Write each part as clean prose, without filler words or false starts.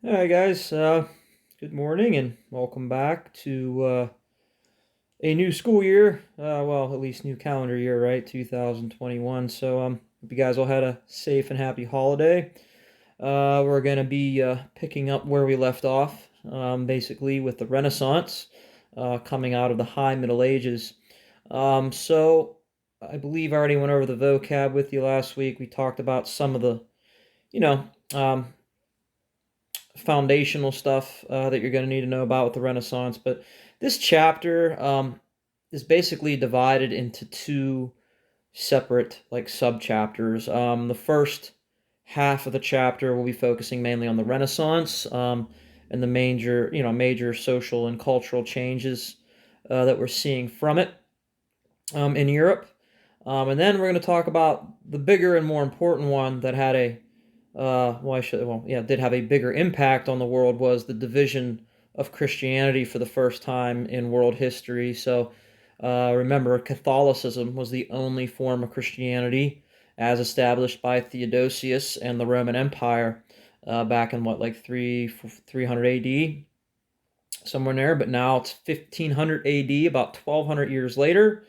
All right, guys. Good morning and welcome back to a new school year. Well, at least new calendar year, right? 2021. Hope you guys all had a safe and happy holiday. We're gonna be picking up where we left off, basically with the Renaissance, coming out of the High Middle Ages. So I believe I already went over the vocab with you last week. We talked about some of the, you know, foundational stuff that you're going to need to know about with the Renaissance. But this chapter is basically divided into two separate like sub chapters. The first half of the chapter will be focusing mainly on the Renaissance and the major social and cultural changes that we're seeing from it in Europe. And then we're going to talk about the bigger and more important one that had a did have a bigger impact on the world, was the division of Christianity for the first time in world history. So remember, Catholicism was the only form of Christianity as established by Theodosius and the Roman Empire back in 300 AD, somewhere in there. But now it's 1500 AD, about 1200 years later.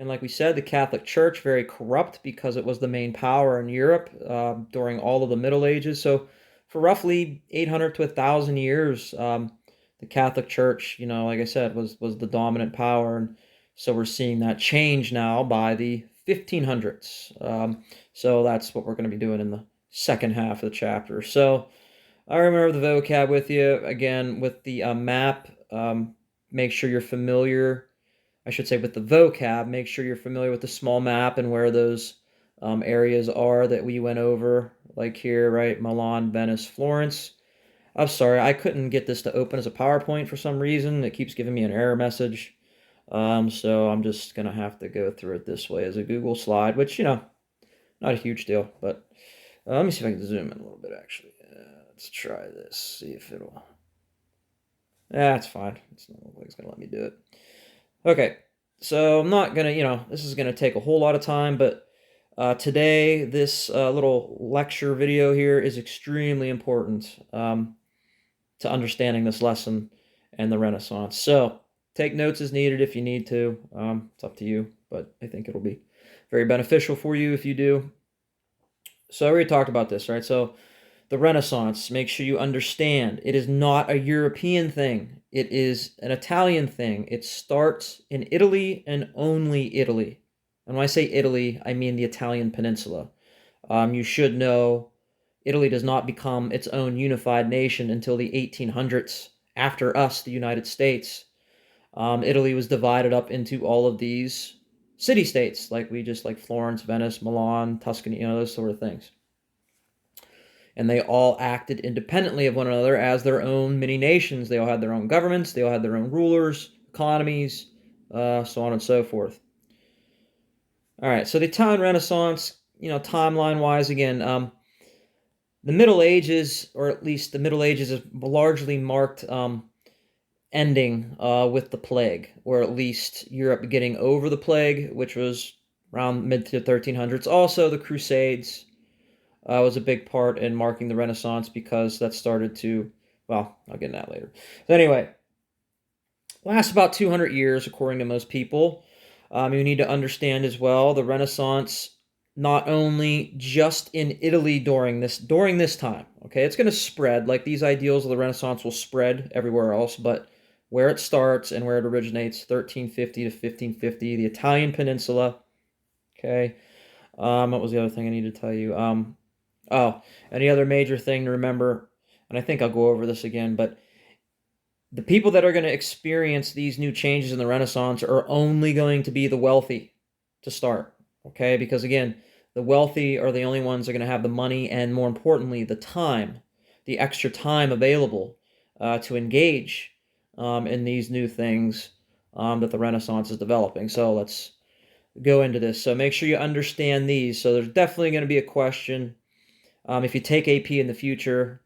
And like we said, the Catholic Church, very corrupt because it was the main power in Europe during all of the Middle Ages. So for roughly 800 to 1,000 years, the Catholic Church, like I said, was the dominant power. And so we're seeing that change now by the 1500s. So that's what we're going to be doing in the second half of the chapter. So I remember the vocab with you again with the map. Make sure you're familiar, I should say, with the vocab. Make sure you're familiar with the small map and where those areas are that we went over, like here, right? Milan, Venice, Florence. I'm sorry, I couldn't get this to open as a PowerPoint for some reason. It keeps giving me an error message. So I'm just going to have to go through it this way as a Google slide, which, not a huge deal. But let me see if I can zoom in a little bit, actually. Let's try this, see if it'll... That's fine. It's not like it's going to let me do it. Okay, so I'm not going to, this is going to take a whole lot of time, but today, this little lecture video here is extremely important to understanding this lesson and the Renaissance. So take notes as needed if you need to. It's up to you, but I think it'll be very beneficial for you if you do. So I already talked about this, right? So the Renaissance, make sure you understand, it is not a European thing. It is an Italian thing. It starts in Italy and only Italy. And when I say Italy, I mean the Italian peninsula. You should know Italy does not become its own unified nation until the 1800s, after us, the United States. Italy was divided up into all of these city-states, like Florence, Venice, Milan, Tuscany, those sort of things. And they all acted independently of one another as their own mini nations. They all had their own governments, they all had their own rulers, economies, so on and so forth. All right, so the Italian Renaissance, timeline-wise, again, the Middle Ages, or at least the Middle Ages, is largely marked ending with the plague, or at least Europe getting over the plague, which was around mid to 1300s. Also, the Crusades was a big part in marking the Renaissance because that started to, well, I'll get into that later. So anyway, lasts about 200 years, according to most people. You need to understand as well the Renaissance not only just in Italy during this time. Okay, it's going to spread, like these ideals of the Renaissance will spread everywhere else, but where it starts and where it originates, 1350 to 1550, the Italian peninsula. Okay, what was the other thing I need to tell you? Any other major thing to remember, and I think I'll go over this again, but the people that are going to experience these new changes in the Renaissance are only going to be the wealthy to start, okay? Because again, the wealthy are the only ones that are going to have the money and, more importantly, the time, the extra time available to engage in these new things that the Renaissance is developing. So let's go into this. So make sure you understand these. So there's definitely going to be a question if you take AP in the future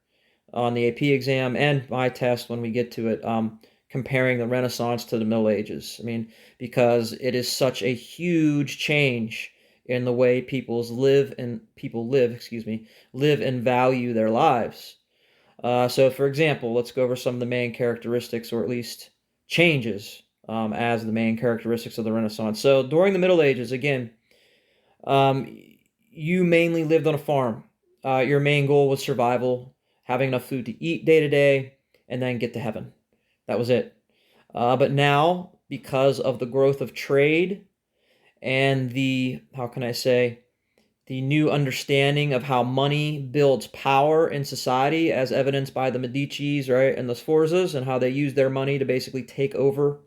on the AP exam and my test when we get to it, comparing the Renaissance to the Middle Ages. I mean, because it is such a huge change in the way live and value their lives. So, for example, let's go over some of the main characteristics, or at least changes, as the main characteristics of the Renaissance. So, during the Middle Ages, again, um, you mainly lived on a farm. Your main goal was survival, having enough food to eat day to day, and then get to heaven. That was it. But now, because of the growth of trade and how can I say, the new understanding of how money builds power in society, as evidenced by the Medicis, right, and the Sforzas, and how they use their money to basically take over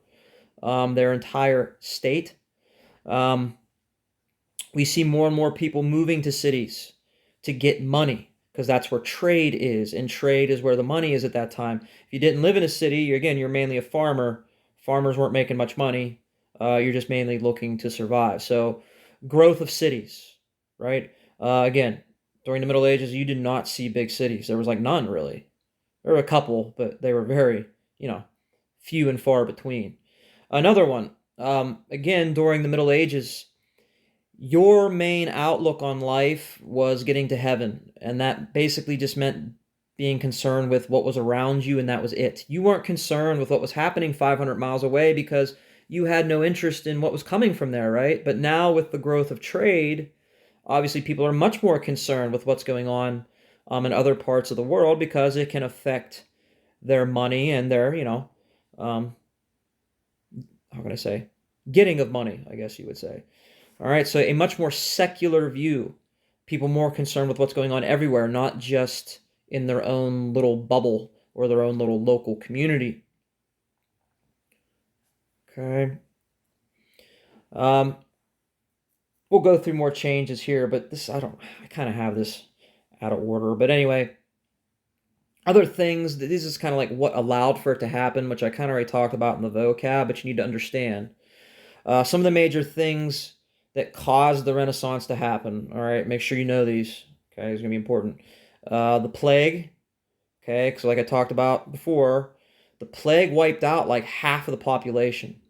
their entire state. Um, we see more and more people moving to cities to get money because that's where trade is, and trade is where the money is at that time. If you didn't live in a city, you're mainly a farmer. Farmers weren't making much money. You're just mainly looking to survive. So, growth of cities, right? Again, during the Middle Ages, you did not see big cities. There was like none really. There were a couple, but they were very, few and far between. Another one, again, during the Middle Ages, your main outlook on life was getting to heaven, and that basically just meant being concerned with what was around you, and that was it. You weren't concerned with what was happening 500 miles away because you had no interest in what was coming from there, right? But now, with the growth of trade, obviously people are much more concerned with what's going on in other parts of the world because it can affect their money and their, um, how can I say, getting of money, I guess you would say. All right, so a much more secular view. People more concerned with what's going on everywhere, not just in their own little bubble or their own little local community. Okay. Um, we'll go through more changes here, but I kind of have this out of order. But anyway, other things, this is kind of like what allowed for it to happen, which I kind of already talked about in the vocab, but you need to understand. Some of the major things that caused the Renaissance to happen. All right, make sure you know these. Okay, it's gonna be important. The plague. Okay, because like I talked about before, the plague wiped out like half of the population,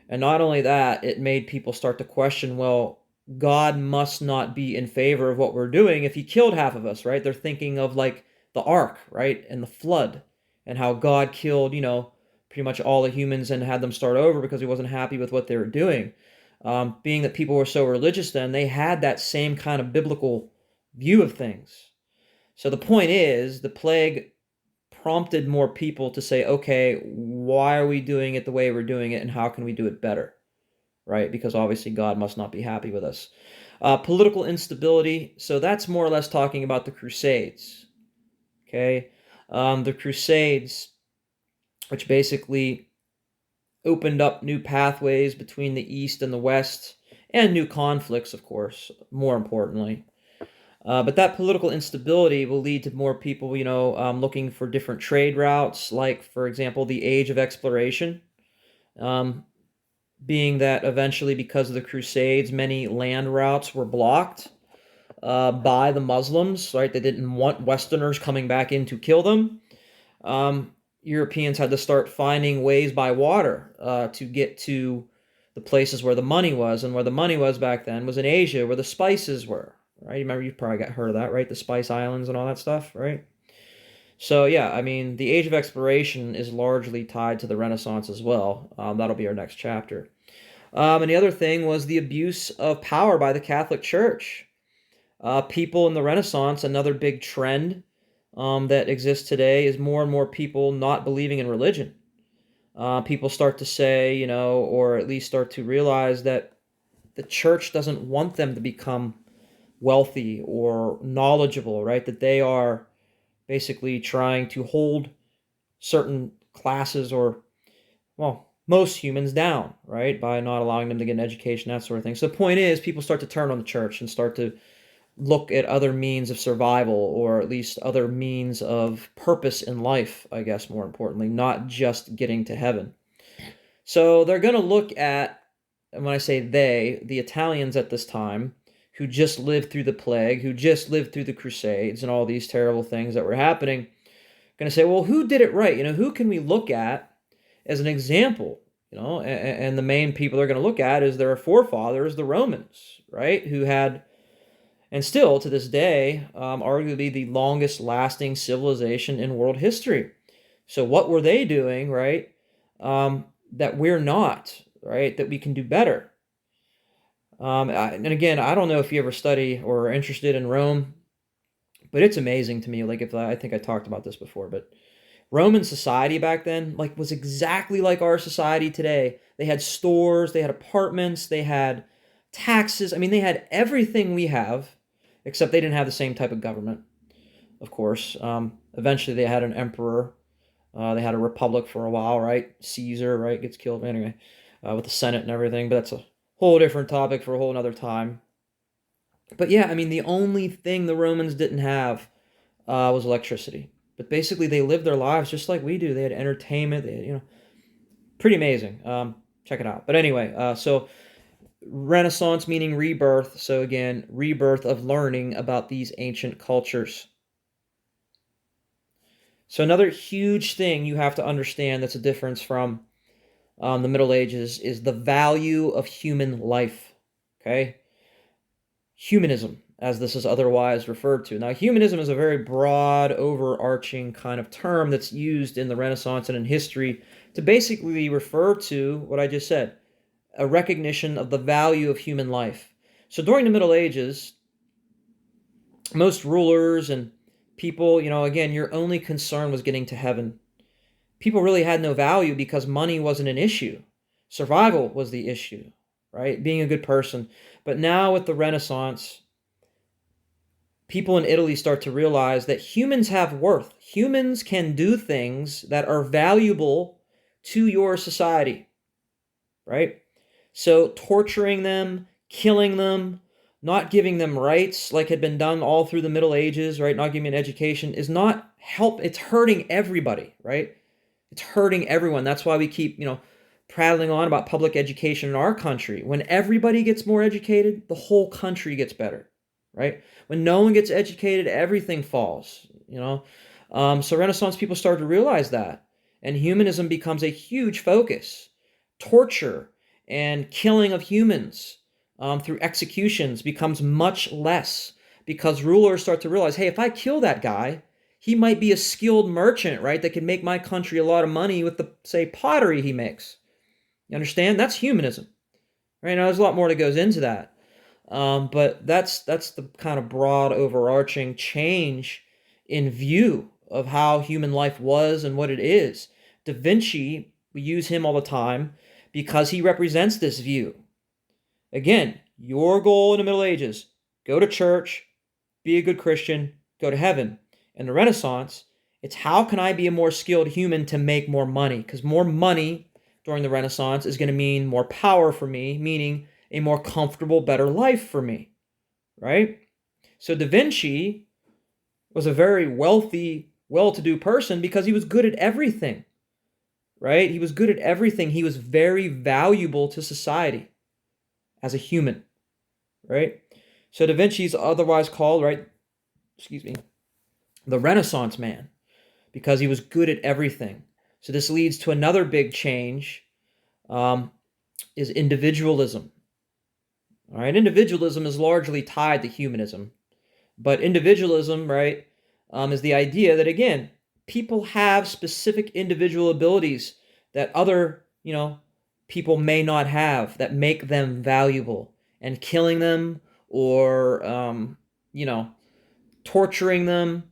and not only that, it made people start to question. Well, God must not be in favor of what we're doing if He killed half of us, right? They're thinking of like the ark, right, and the flood, and how God killed, pretty much all the humans and had them start over because He wasn't happy with what they were doing. Being that people were so religious then, they had that same kind of biblical view of things. So the point is, the plague prompted more people to say, okay, why are we doing it the way we're doing it, and how can we do it better? Right? Because obviously God must not be happy with us. Political instability. So that's more or less talking about the Crusades. Okay? The Crusades, which basically opened up new pathways between the East and the West, and new conflicts, of course, more importantly. But that political instability will lead to more people, looking for different trade routes, like, for example, the Age of Exploration, um, being that eventually, because of the Crusades, many land routes were blocked by the Muslims, right? They didn't want Westerners coming back in to kill them. Europeans had to start finding ways by water to get to the places where the money was, and where the money was back then was in Asia, where the spices were, right? You remember, you've probably got heard of that, right? The Spice Islands and all that stuff, right? So yeah, I mean, the Age of Exploration is largely tied to the Renaissance as well. That'll be our next chapter. And the other thing was the abuse of power by the Catholic Church. People in the Renaissance, another big trend that exists today, is more and more people not believing in religion. People start to say, or at least start to realize that the church doesn't want them to become wealthy or knowledgeable, right? That they are basically trying to hold certain classes, or, well, most humans down, right? By not allowing them to get an education, that sort of thing. So the point is, people start to turn on the church and start to look at other means of survival, or at least other means of purpose in life, I guess, more importantly, not just getting to heaven. So they're going to look at, and when I say they, the Italians at this time, who just lived through the plague, who just lived through the Crusades and all these terrible things that were happening, going to say, well, who did it right? Who can we look at as an example? And the main people they're going to look at is their forefathers, the Romans, right? Who had and still to this day, arguably the longest lasting civilization in world history. So what were they doing, right? That we're not, right? That we can do better. And again, I don't know if you ever study or are interested in Rome, but it's amazing to me. Like, if I think I talked about this before, but Roman society back then, like, was exactly like our society today. They had stores, they had apartments, they had taxes. I mean, they had everything we have, except they didn't have the same type of government, of course. Eventually, they had an emperor. They had a republic for a while, right? Caesar, right, gets killed anyway, with the Senate and everything. But that's a whole different topic for a whole another time. But yeah, I mean, the only thing the Romans didn't have was electricity. But basically, they lived their lives just like we do. They had entertainment. They had, pretty amazing. Check it out. But anyway, so Renaissance meaning rebirth. So again, rebirth of learning about these ancient cultures. So another huge thing you have to understand that's a difference from the Middle Ages is the value of human life. Okay, humanism, as this is otherwise referred to. Now, humanism is a very broad, overarching kind of term that's used in the Renaissance and in history to basically refer to what I just said, a recognition of the value of human life. So during the Middle Ages, most rulers and people, again, your only concern was getting to heaven. People really had no value because money wasn't an issue. Survival was the issue, right? Being a good person. But now with the Renaissance, people in Italy start to realize that humans have worth. Humans can do things that are valuable to your society, right? So torturing them, killing them, not giving them rights like had been done all through the Middle Ages, right? Not giving an education is not help. It's hurting everybody, right? It's hurting everyone. That's why we keep, prattling on about public education in our country. When everybody gets more educated, the whole country gets better, right? When no one gets educated, everything falls. So Renaissance people started to realize that, and humanism becomes a huge focus. Torture and killing of humans through executions becomes much less because rulers start to realize, hey, if I kill that guy, he might be a skilled merchant, right, that can make my country a lot of money with the, say, pottery he makes. You understand? That's humanism. Right now, there's a lot more that goes into that. But that's the kind of broad overarching change in view of how human life was and what it is. Da Vinci, we use him all the time because he represents this view. Again, your goal in the Middle Ages, go to church, be a good Christian, go to heaven. In the Renaissance, it's how can I be a more skilled human to make more money? Because more money during the Renaissance is going to mean more power for me, meaning a more comfortable, better life for me, right? So Da Vinci was a very wealthy, well-to-do person because he was good at everything, right? He was good at everything. He was very valuable to society as a human, right? So Da Vinci is otherwise called, right, excuse me, the Renaissance man because he was good at everything. So this leads to another big change, is individualism. All right, individualism is largely tied to humanism, but individualism, right, is the idea that again, people have specific individual abilities that other, people may not have that make them valuable, and killing them or, torturing them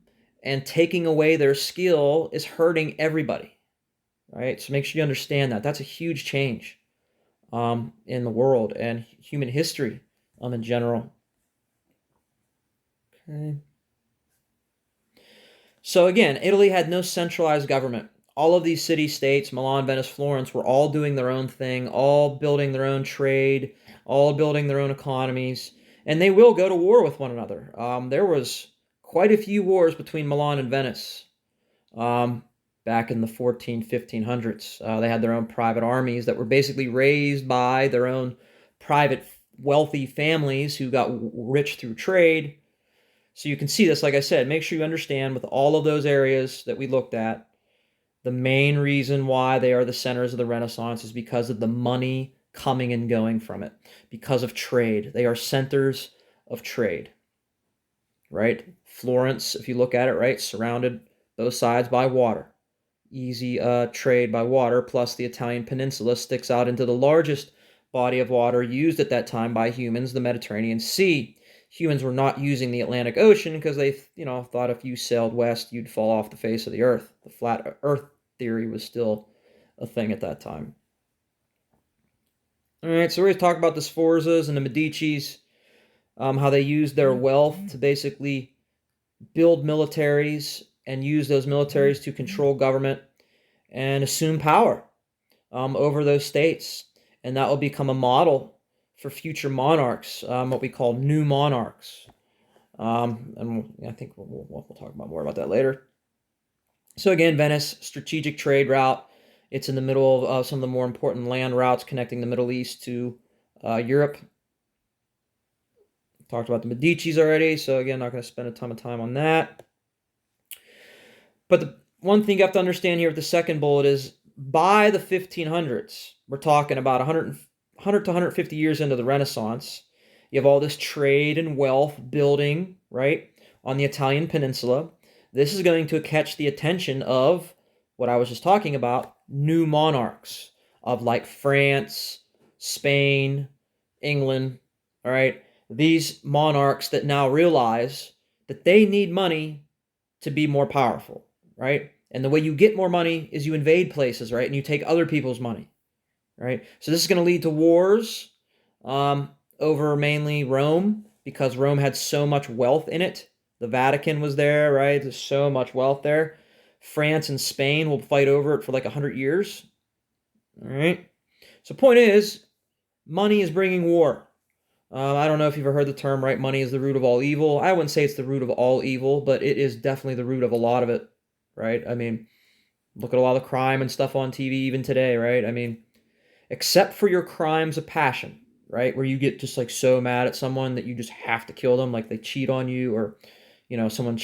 and taking away their skill is hurting everybody, right? So make sure you understand that. That's a huge change in the world and human history in general. Okay. So again, Italy had no centralized government. All of these city-states, Milan, Venice, Florence, were all doing their own thing, all building their own trade, all building their own economies, and they will go to war with one another. There was quite a few wars between Milan and Venice um, back in the 1500s. They had their own private armies that were basically raised by their own private wealthy families who got rich through trade. So you can see this, like I said, make sure you understand with all of those areas that we looked at, the main reason why they are the centers of the Renaissance is because of the money coming and going from it, because of trade. They are centers of trade. right? Florence, if you look at it, right, surrounded both sides by water. Easy trade by water, plus the Italian peninsula sticks out into the largest body of water used at that time by humans, the Mediterranean Sea. Humans were not using the Atlantic Ocean because they, thought if you sailed west, you'd fall off the face of the earth. The flat earth theory was still a thing at that time. All right, so we're going to talk about the Sforzas and the Medicis, how they used their wealth to basically build militaries and use those militaries to control government and assume power over those states. And that will become a model for future monarchs, what we call new monarchs. And I think we'll talk about more about that later. So again, Venice, strategic trade route. It's in the middle of some of the more important land routes connecting the Middle East to Europe. Talked about the Medicis already, so again, not going to spend a ton of time on that. But the one thing you have to understand here with the second bullet is by the 1500s, we're talking about 100 to 150 years into the Renaissance, you have all this trade and wealth building, right, on the Italian peninsula. This is going to catch the attention of what I was just talking about, new monarchs of like France, Spain, England, all right? These monarchs that now realize that they need money to be more powerful, right? And the way you get more money is you invade places, right? And you take other people's money, right? So this is going to lead to wars over mainly Rome because Rome had so much wealth in it. The Vatican was there, right? There's so much wealth there. France and Spain will fight over it for like 100 years, all right? So point is, money is bringing war. I don't know if you've ever heard the term, right? Money is the root of all evil. I wouldn't say it's the root of all evil, but it is definitely the root of a lot of it, right? I mean, look at a lot of crime and stuff on TV even today, right? I mean, except for your crimes of passion, right? Where you get just like so mad at someone that you just have to kill them, like they cheat on you, or someone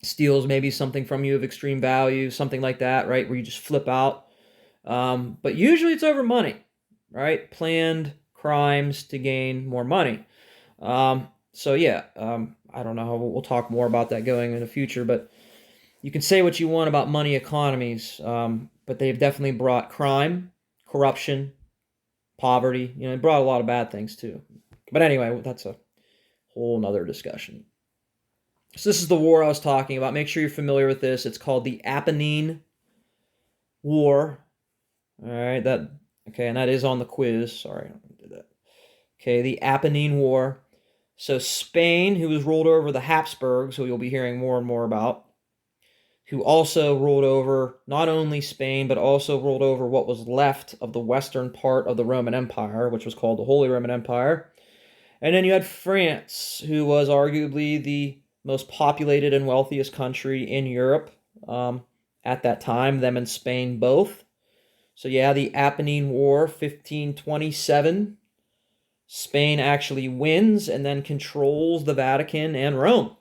steals maybe something from you of extreme value, something like that, right? Where you just flip out. But usually it's over money, right? Planned crimes to gain more money. So yeah, I don't know. We'll talk more about that going in the future, but you can say what you want about money economies, but they've definitely brought crime, corruption, poverty. It brought a lot of bad things too. But anyway, that's a whole nother discussion. So this is the war I was talking about. Make sure you're familiar with this. It's called the Apennine War. All right, and that is on the quiz. Sorry, I did that. Okay, the Apennine War. So Spain, who was ruled over the Habsburgs, who you'll be hearing more and more about, who also ruled over not only Spain, but also ruled over what was left of the western part of the Roman Empire, which was called the Holy Roman Empire. And then you had France, who was arguably the most populated and wealthiest country in Europe at that time, them and Spain both. So yeah, the Apennine War, 1527. Spain actually wins and then controls the Vatican and Rome.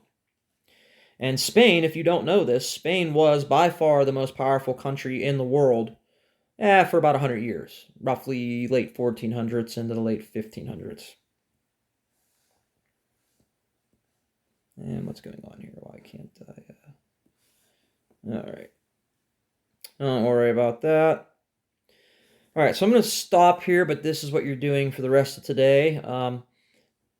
And Spain, if you don't know this, Spain was by far the most powerful country in the world for about 100 years, roughly late 1400s into the late 1500s. And what's going on here? Why can't I? All right. Don't worry about that. All right, so I'm going to stop here, but this is what you're doing for the rest of today.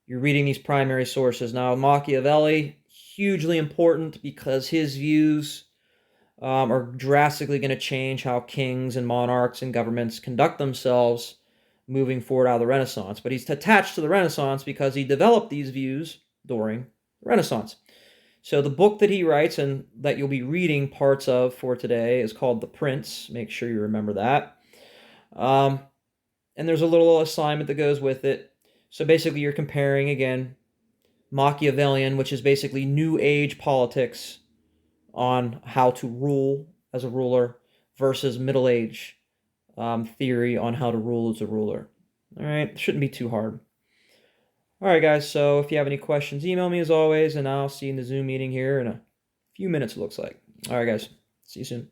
You're reading these primary sources. Now, Machiavelli, hugely important because his views are drastically going to change how kings and monarchs and governments conduct themselves moving forward out of the Renaissance. But he's attached to the Renaissance because he developed these views during the Renaissance. So the book that he writes and that you'll be reading parts of for today is called The Prince. Make sure you remember that. And there's a little assignment that goes with it. So basically you're comparing, again, Machiavellian, which is basically New Age politics on how to rule as a ruler, versus Middle Age theory on how to rule as a ruler. All right, shouldn't be too hard. All right, guys, so if you have any questions, email me as always, and I'll see you in the Zoom meeting here in a few minutes, it looks like. All right, guys, see you soon.